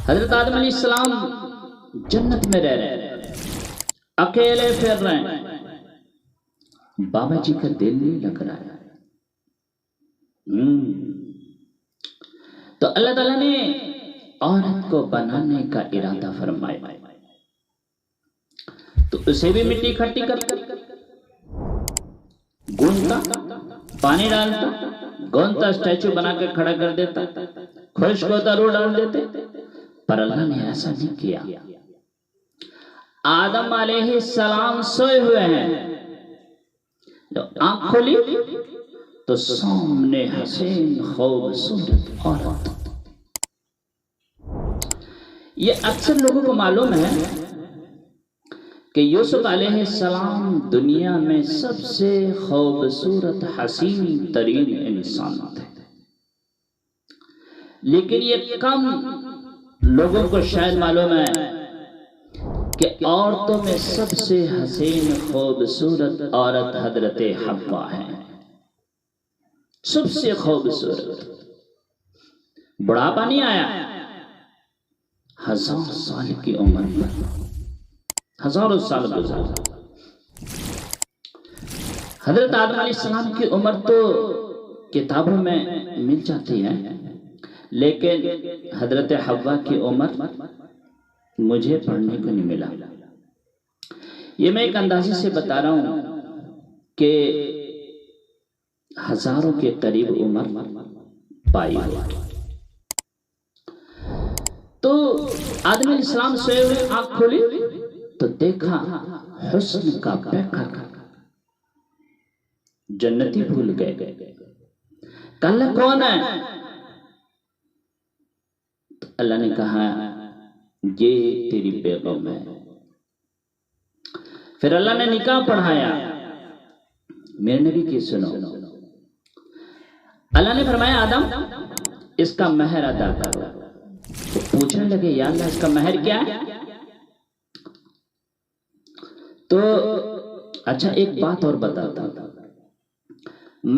حضرت آدم علیہ السلام جنت میں رہ رہے ہیں، اکیلے پھر رہے ہیں، بابا جی کا دل نہیں لگ رہا ہے۔ تو اللہ تعالیٰ نے عورت کو بنانے کا ارادہ فرمایا، تو اسے بھی مٹی کھٹی کرتا، گونتا، پانی ڈالتا، گونتا، اسٹیچو بنا کے کھڑا کر دیتا، خشک ہوتا روح ڈال دیتے، پر اللہ نے ایسا نہیں کیا۔ آدم علیہ السلام سوئے ہوئے ہیں، جب آنکھ کھولی تو سامنے حسین خوبصورت عورت۔ یہ اکثر لوگوں کو معلوم ہے کہ یوسف علیہ السلام دنیا میں سب سے خوبصورت حسین ترین انسان تھے، لیکن یہ کم لوگوں کو شاید معلوم ہے کہ عورتوں میں سب سے حسین خوبصورت عورت حضرت حوا ہے، سب سے خوبصورت۔ بڑھاپا نہیں آیا، 1000 سال کی عمر پر، ہزاروں سال گزارا۔ حضرت آدم علیہ السلام کی عمر تو کتابوں میں مل جاتی ہے، لیکن حضرت حوا کی عمر مجھے پڑھنے کو نہیں ملا۔ یہ میں ایک اندازے سے بتا رہا ہوں کہ ہزاروں کے قریب عمر پائی ہوئی۔ تو آدم علیہ السلام سوئے ہوئے، آنکھ کھولی تو دیکھا حسن کا پیکر، جنتی بھول گئے، کہا کون ہے؟ تو اللہ نے کہا یہ تیری بیگم ہے۔ پھر اللہ نے نکاح پڑھایا۔ میرے نبی کی سنو، اللہ نے فرمایا آدم اس کا مہر ادا کرو۔ تو پوچھنے لگے یا اللہ اس کا مہر کیا ہے؟ تو اچھا ایک بات اور بتاتا ہوں،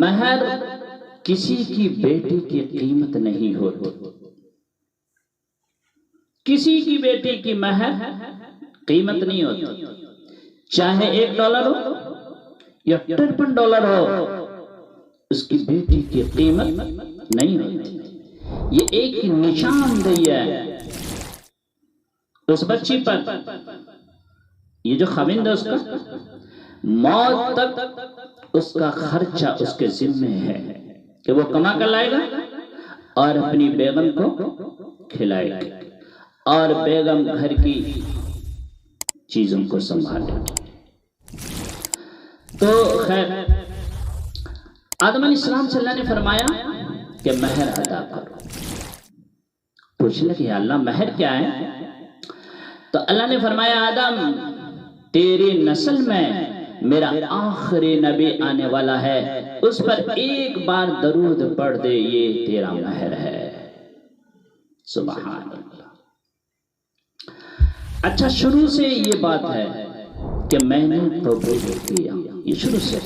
مہر کسی کی بیٹی کی قیمت نہیں ہوتی، کسی کی بیٹی کی مہر قیمت نہیں ہوتی، چاہے $1 ہو یا $53 ہو، اس کی بیٹی کی قیمت نہیں ہوتی۔ یہ ایک نشاندہی ہے اس بچی پر، یہ جو خاوند ہے اس کا موت تک اس کا خرچہ اس کے ذمہ ہے کہ وہ کما کر لائے گا اور اپنی بیگم کو کھلائے گا، اور بیگم گھر کی چیزوں کو سنبھالے گی۔ تو خیر آدم علیہ السلام سے اللہ نے فرمایا کہ مہر ادا کرو۔ پوچھنے لگے یا اللہ مہر کیا ہے؟ تو اللہ نے فرمایا آدم تیری نسل میں میرا آخری نبی آنے والا ہے، اس پر ایک بار درود پڑھ دے، یہ تیرا مہر ہے۔ سبحان اللہ۔ اچھا شروع سے یہ بات ہے کہ میں نے قبول کیا، یہ شروع سے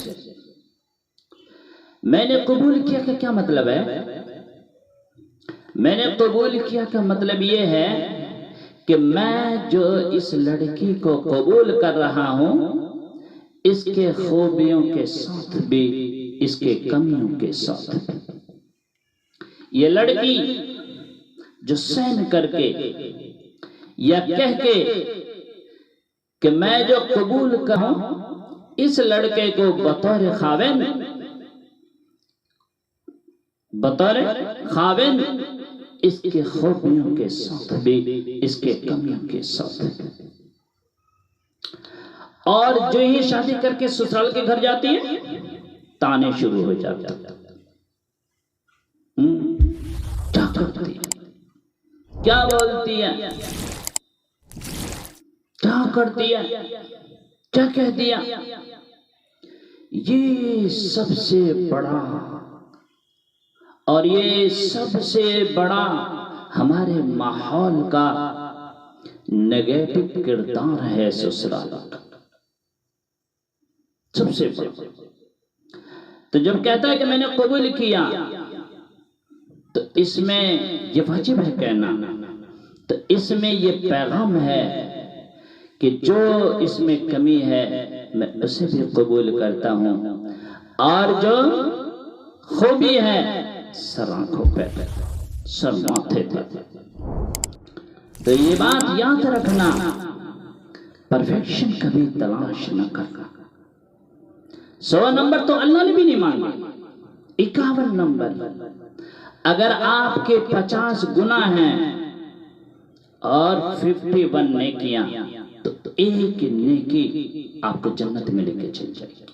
میں نے قبول کیا کہ کیا مطلب ہے؟ میں نے قبول کیا کا مطلب یہ ہے کہ میں جو اس لڑکی کو قبول کر رہا ہوں، اس کے خوبیوں کے ساتھ بھی اس کے کمیوں کے ساتھ بھی، یہ لڑکی جو سہن کر کے یا کہہ کے کہ میں جو قبول کروں اس لڑکے کو بطور خاوند اس کے خوبیوں کے ساتھ بھی اس کے کمیوں کے ساتھ بھی، اور جو ہی شادی کر کے سسرال کے گھر جاتی ہے تانے شروع ہو جاتے ہیں۔ کیا کرتی ہے، کیا بولتی ہے، کیا کرتی ہے، کیا کہہ دیا؟ یہ سب سے بڑا اور یہ سب سے بڑا ہمارے ماحول کا نیگیٹو کردار ہے سسرال کا، سب سے بڑا۔ تو جب کہتا ہے کہ میں نے قبول کیا تو اس میں یہ واجب ہے کہنا تو اس میں یہ پیغام ہے کہ جو اس میں کمی ہے میں اسے بھی قبول کرتا ہوں، اور جو خوبی ہے سر آنکھوں پہ، سر ماتھے پہ۔ تو یہ بات یاد رکھنا، پرفیکشن کبھی تلاش نہ کرنا۔ 100 نمبر تو اللہ نے بھی نہیں مانگا، 51 نمبر۔ اگر آپ کے 50 گناہ ہیں اور 51 نیکیاں، تو ایک نیکی آپ کو جنت میں لے کے چل جائے گی۔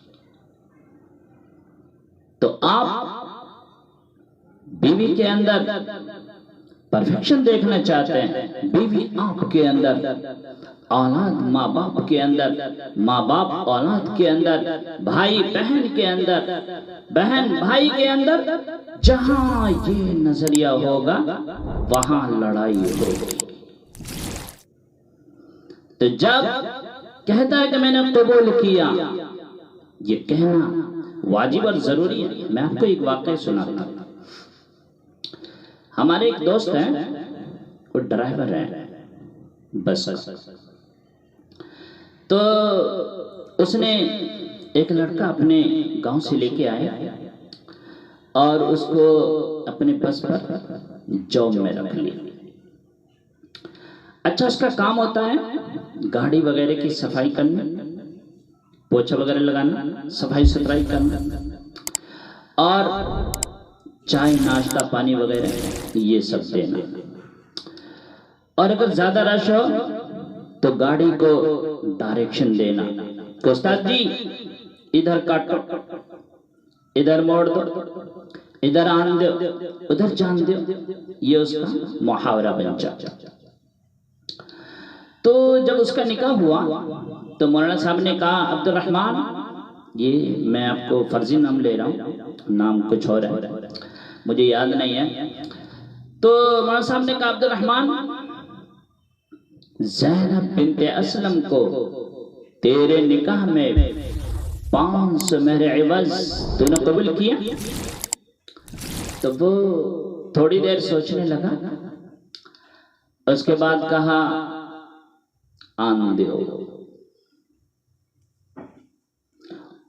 تو آپ بیوی کے اندر پرفیکشن دیکھنا چاہتے ہیں، بیوی آپ کے اندر، اولاد ماں باپ کے اندر، ماں باپ اولاد کے اندر، بھائی بہن کے اندر، بہن بھائی کے اندر، جہاں یہ نظریہ ہوگا وہاں لڑائی ہوگی۔ تو جب کہتا ہے کہ میں نے قبول کیا، یہ کہنا واجب اور ضروری ہے۔ میں آپ کو ایک واقعہ سناتا ہوں۔ ہمارے ایک دوست ہیں، وہ ڈرائیور ہیں بس کا۔ تو اس نے ایک لڑکا اپنے گاؤں سے لے کے آیا اور اس کو اپنے بس پر جاب میں رکھ لیا۔ اچھا، اس کا کام ہوتا ہے گاڑی وغیرہ کی صفائی کرنا، پوچھا وغیرہ لگانا، صفائی ستھرائی کرنا، اور چائے ناشتہ پانی وغیرہ یہ سب دینا۔ اور اگر زیادہ رش ہو تو گاڑی کو ڈائریکشن دینا کہ استاد جی ادھر کاٹو، ادھر موڑ دو، ادھر آن دو، ادھر جان دو۔ یہ اس کا محاورہ بن جاتا۔ تو جب اس کا نکاح ہوا تو مولانا صاحب نے کہا عبد الرحمن، یہ میں آپ کو فرضی نام لے رہا ہوں، نام کچھ اور ہے مجھے یاد نہیں ہے۔ تو مولانا صاحب نے کہا عبد الرحمن، زینب بنت اسلم کو تیرے نکاح میں 500 مہر عوض تو نے قبول کیا؟ تو وہ تھوڑی دیر سوچنے لگا، اس کے بعد کہا آن دیو۔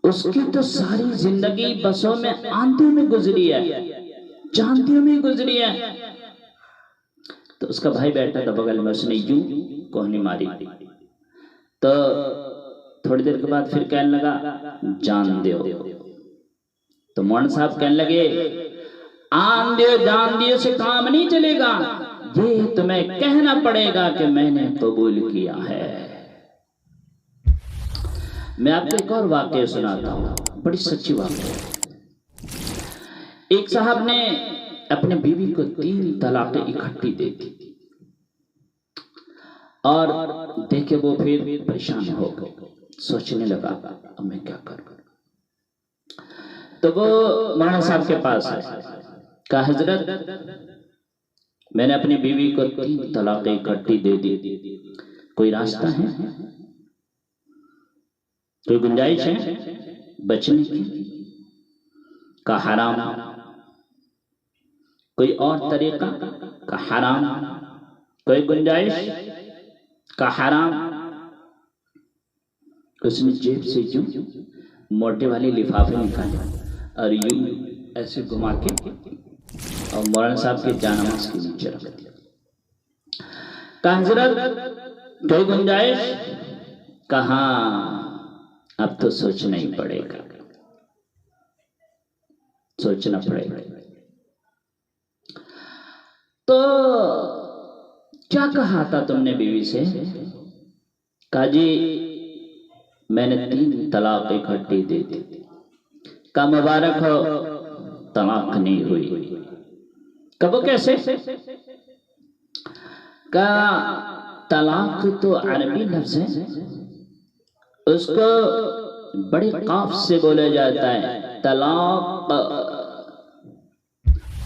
اس کی تو ساری زندگی بسوں میں آندیوں میں گزری ہے، چاندیوں میں گزری ہے۔ تو اس کا بھائی بیٹھا تھا بغل میں، اس نے یوں کوہنی ماری۔ تو تھوڑی دیر کے بعد پھر کہنے لگا جان دیو۔ تو مولانا صاحب کہنے لگے آن دیو جان دیو سے کام نہیں چلے گا، یہ تمہیں کہنا پڑے گا کہ میں نے قبول کیا ہے۔ میں آپ کو ایک اور واقعہ سناتا ہوں، بڑی سچی واقعہ۔ ایک صاحب نے اپنے بیوی کو 3 طلاقیں اکٹھی دے دی، اور دیکھے وہ پھر پریشان ہو گئے، سوچنے لگا اب میں کیا کروں۔ تو وہ مولانا صاحب کے پاس آئے، کہا حضرت میں نے اپنی بیوی کو 3 طلاقیں اکٹھی دے دی، کوئی راستہ ہے، کوئی گنجائش ہے بچنے کی؟ کا حرام، کوئی اور طریقہ؟ کا حرام، کوئی گنجائش؟ کا حرام۔ اس نے جیب سے یوں موٹے والی لفافے نکالے اور یوں ایسے گھما کے اور مولانا صاحب کے جانماز کے نیچے رکھ دیا۔ کہا حضرت کوئی گنجائش؟ کہا اب تو سوچنا ہی پڑے گا، سوچنا پڑے گا۔ تو کیا کہا تھا تم نے بیوی سے؟ کہا جی میں نے 3 طلاق اکٹھی دے دی۔ کہا مبارک ہو، طلاق نہیں ہوئی۔ کہا وہ کیسے؟ کہا طلاق تو عربی لفظ ہے، اس کو بڑے قاف سے بولا جاتا ہے طلاق،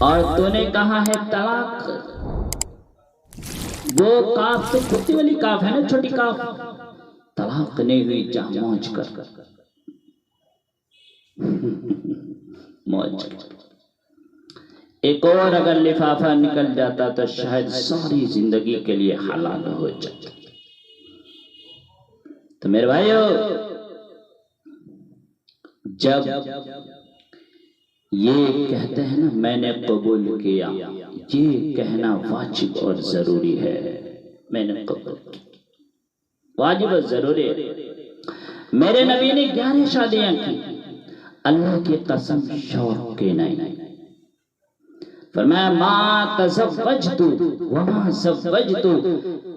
اور تو نے کہا ہے طلاق۔ وہ کاف تو کتی والی کاف ہے نا، چھوٹی کاف۔ طلاق نہیں ہوئی، جہاں موج کر موج کر۔ ایک اور اگر لفافہ نکل جاتا تو شاید ساری زندگی کے لیے حلال ہو جاتا. تو میرے بھائیو، جب یہ کہتے ہیں نا میں نے قبول کیا، یہ کہنا واجب اور ضروری ہے. میں نے قبول کیا، واجب اور ضروری ہے. میرے نبی نے 11 شادیاں کی، اللہ کی قسم شوق کے نہیں. فرمایا ما تزوجت وما زوجت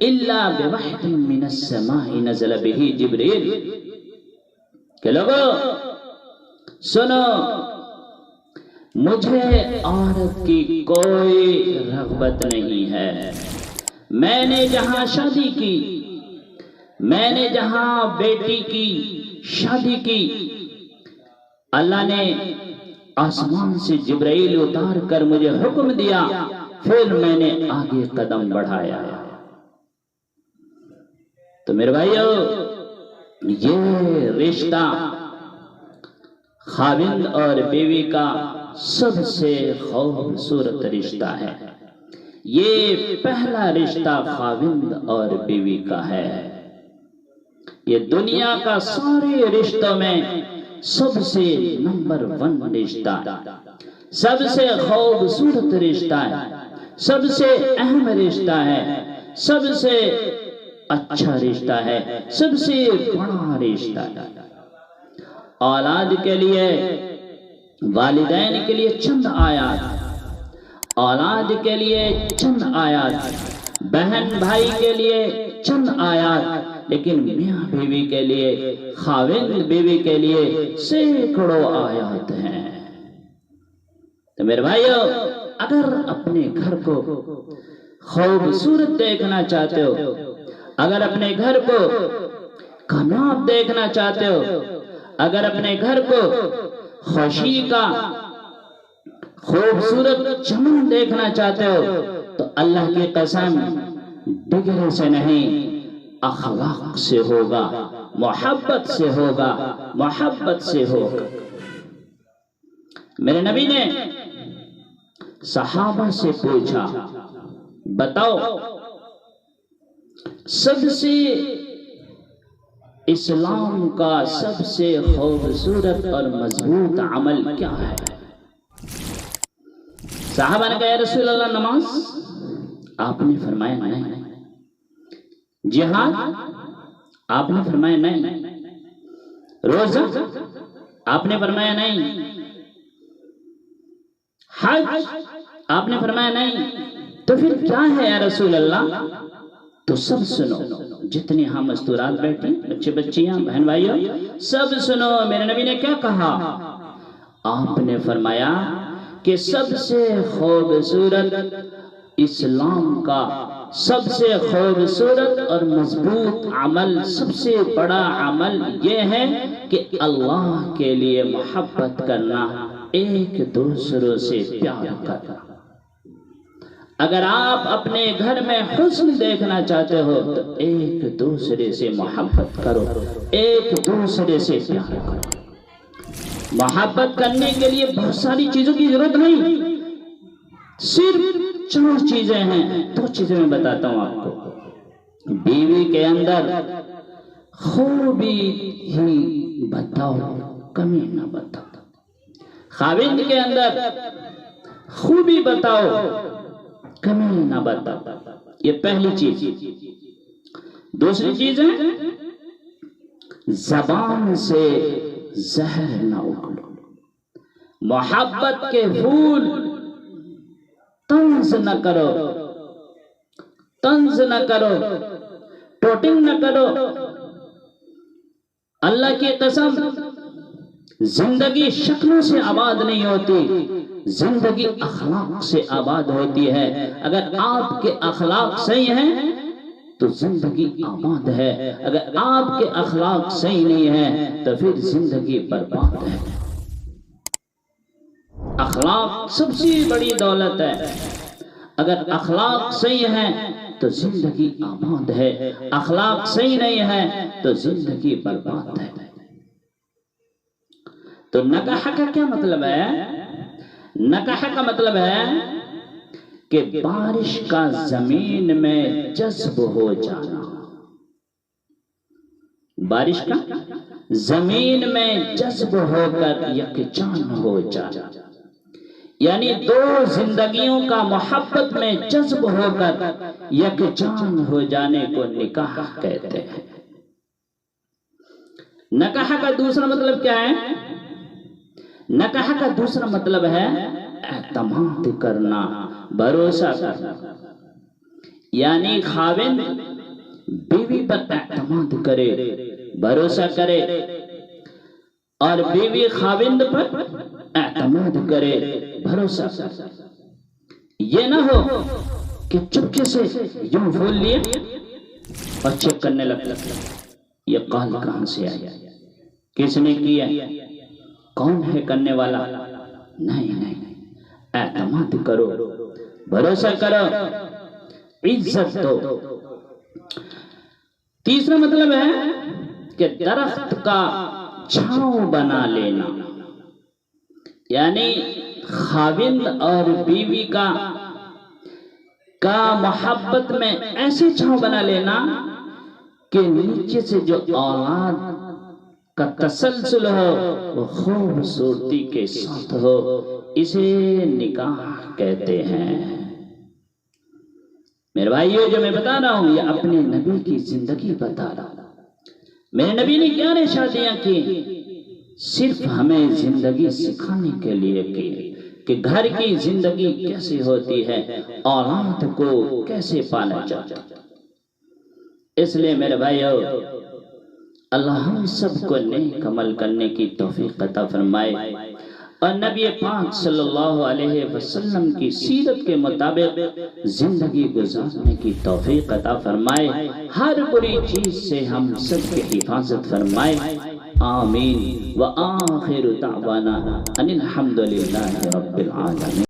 الا بوحد من السماء نزل به جبریل. کہ لوگو سنو، مجھے عورت کی کوئی رغبت نہیں ہے. میں نے جہاں شادی کی، میں نے جہاں بیٹی کی شادی کی، اللہ نے آسمان سے جبرائیل اتار کر مجھے حکم دیا، پھر میں نے آگے قدم بڑھایا. تو میرے بھائیو، یہ رشتہ خاوند اور بیوی کا سب سے خوبصورت رشتہ ہے. یہ پہلا رشتہ خاوند اور بیوی کا ہے. یہ دنیا کا سارے رشتوں میں سب سے نمبر 1 رشتہ، سب سے خوبصورت رشتہ ہے، سب سے اہم رشتہ ہے، سب سے اچھا رشتہ ہے، سب سے بڑا رشتہ ہے. اولاد کے لیے، والدین کے لیے چند آیات، اولاد کے لیے چند آیات، بہن بھائی کے لیے چند آیات، لیکن میاں بیوی کے لیے، خاوند بیوی کے لیے سینکڑوں آیات ہیں. تو میرے بھائیو، اگر اپنے گھر کو خوبصورت دیکھنا چاہتے ہو، اگر اپنے گھر کو کامیاب دیکھنا چاہتے ہو، اگر اپنے گھر کو خوشی کا خوبصورت چمن دیکھنا چاہتے ہو، تو اللہ کی قسم ڈگری سے نہیں، اخلاق سے ہوگا، محبت سے ہوگا، محبت سے ہوگا. میرے نبی نے صحابہ سے پوچھا، بتاؤ سب سے اسلام کا سب سے خوبصورت اور مضبوط عمل کیا ہے؟ صحابہ نے کہا یا رسول اللہ نماز. آپ نے فرمایا نہیں. جہاد؟ آپ نے فرمایا نہیں. روزہ؟ آپ نے فرمایا نہیں. حج؟ آپ نے فرمایا نہیں. تو پھر کیا ہے یا رسول اللہ؟ تو سب سنو، جتنی ہم مستورات بیٹھی، بچے بچیاں، بہن بھائیوں، سب سنو. میرے نبی نے کیا کہا؟ آپ نے فرمایا کہ سب سے خوبصورت اسلام کا سب سے خوبصورت اور مضبوط عمل، سب سے بڑا عمل یہ ہے کہ اللہ کے لیے محبت کرنا، ایک دوسروں سے پیار کرنا. اگر آپ اپنے گھر میں حسن دیکھنا چاہتے ہو تو ایک دوسرے سے محبت کرو، ایک دوسرے سے پیار کرو. محبت کرنے کے لیے بہت ساری چیزوں کی ضرورت نہیں، صرف 4 چیزیں ہیں. 2 چیزیں میں بتاتا ہوں آپ کو. بیوی کے اندر خوبی ہی بتاؤ، کمی نہ بتاؤ. خاوند کے اندر خوبی بتاؤ، کمی نہ بتاؤ. یہ پہلی چیز. دوسری چیز ہے زبان سے زہر نہ اگلو. محبت کے پھول طنز نہ کرو، طنز نہ کرو، ٹوٹنگ نہ کرو. اللہ کی قسم، زندگی شکلوں سے آباد نہیں ہوتی، زندگی اخلاق سے آباد ہوتی ہے. اگر آپ کے اخلاق صحیح ہیں تو زندگی آباد ہے، اگر آپ کے اخلاق صحیح نہیں ہے تو پھر زندگی برباد ہے. اخلاق سب سے بڑی دولت ہے. اگر اخلاق صحیح ہے تو زندگی آباد ہے، اخلاق صحیح نہیں ہے تو زندگی برباد ہے. تو نکاح کا کیا مطلب ہے؟ نکاح کا مطلب ہے کہ بارش کا زمین میں جذب ہو جانا، بارش کا زمین میں جذب ہو کر یکجان ہو جانا، یعنی دو زندگیوں کا محبت میں جذب ہو کر یکجان ہو جانے کو نکاح کہتے ہیں۔ نکاح کا دوسرا مطلب کیا ہے؟ نکاح کا دوسرا مطلب ہے اعتماد کرنا، بھروسہ کرنا، یعنی خاوند بیوی پر اعتماد کرے، بھروسہ کرے، اور بیوی خاوند پر اعتماد کرے، بھروسہ کرے۔ یہ نہ ہو کہ چپکے سے یوں بھول لیے اور چیک کرنے لگتا یہ کال کہاں سے آیا، کس نے کیا، کون ہے کرنے والا؟ نہیں، اعتماد کرو، بھروسہ کرو، عزت دو۔ تیسرا مطلب ہے کہ درخت کا چھاؤں بنا لینا، یعنی خاوند اور بیوی کا محبت میں ایسے چھاؤں بنا لینا کہ نیچے سے جو اولاد کا تسلسل ہو وہ خوبصورتی کے ساتھ ہو، اسے نکاح کہتے ہیں۔ میرے بھائیو، جو میں بتا رہا ہوں یہ اپنے نبی کی زندگی بتا رہا ہوں۔ میرے نبی نے کیا شادیاں کی؟ صرف ہمیں زندگی سکھانے کے لیے کی کہ گھر کی زندگی کیسے ہوتی ہے، اولاد کو کیسے پالا جاتا ہے۔ اس لیے میرے بھائیو، اللہ ہم سب کو نیک عمل کرنے کی توفیق عطا فرمائے، اور نبی پاک صلی اللہ علیہ وسلم کی سیرت کے مطابق زندگی گزارنے کی توفیق عطا فرمائے، ہر بری چیز سے ہم سب کی حفاظت فرمائے، آمین۔ وآخر دعوانا ان الحمد للہ رب العالمین۔